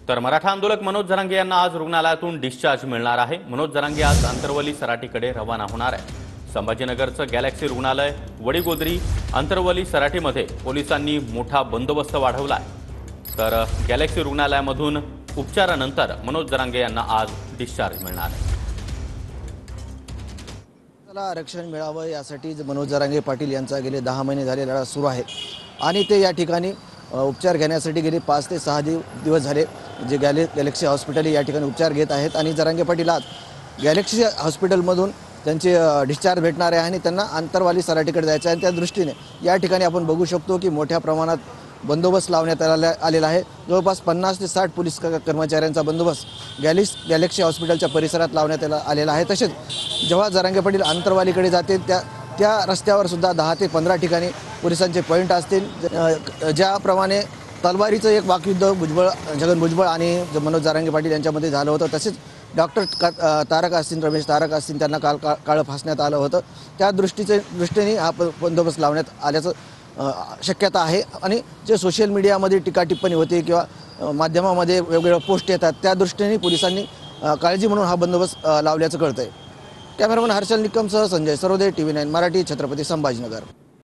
तर मराठा आंदोलक मनोज जरांगे यांना आज रुग्णालयातून डिस्चार्ज मिळणार आहे। मनोज जरांगे आज अंतरवली सराटीकडे रवाना होणार आहे। संभाजीनगरचं गॅलेक्सी रुग्णालय, वडीगोद्री, अंतरवली सराटीमध्ये पोलिसांनी मोठा बंदोबस्त वाढवला आहे। तर गॅलेक्सी रुग्णालयामधून उपचारानंतर मनोज जरांगे यांना आज डिस्चार्ज मिळणार आहे। आरक्षण मिळावं यासाठी मनोज जरांगे पाटील यांचा गेले 10 महिने झाले लढा सुरू आहे आणि ते या ठिकाणी उपचार घेण्यासाठी गेले 5 ते 6 दिवस झाले जे गॅलेक्सी हॉस्पिटल या ठिकाणी उपचार घेत आहेत आणि जरांगे पाटील आज गॅलेक्सी हॉस्पिटलमधून त्यांचे डिस्चार्ज भेटणार आहे आणि त्यांना अंतरवाली सराटीकडे जायचं आहे। त्या दृष्टीने या ठिकाणी आपण बघू शकतो की मोठ्या प्रमाणात बंदोबस्त लावण्यात आलेला आहे। जवळपास 50 ते 60 पोलीस कर्मचाऱ्यांचा बंदोबस्त गॅलेक्सी हॉस्पिटलच्या परिसरात लावण्यात आलेला आहे। तसेच जेव्हा जरांगे पाटील अंतरवालीकडे जातील त्या रस्त्यावर सुद्धा 10 ते 15 ठिकाणी पोलिसांचे पॉईंट असतील। ज्याप्रमाणे तलवारीचं एक वाकयुद्ध छगन भुजबळ आणि मनोज जरांगे पाटील यांच्यामध्ये झालं होतं, तसेच डॉक्टर तारक असतील, रमेश तारक असतील, त्यांना काळं फासण्यात आलं होतं। त्या दृष्टीने हा बंदोबस्त लावण्यात आल्याचं शक्यता आहे आणि जे सोशल मीडियामध्ये टीका टिप्पणी होते किंवा माध्यमामध्ये वेगवेगळ्या पोस्ट येतात त्या दृष्टीने पोलिसांनी काळजी म्हणून हा बंदोबस्त लावल्याचं कळतंय। कॅमेरामन हर्षल निकमसह संजय सरोदे, TV9 मराठी, छत्रपती संभाजीनगर।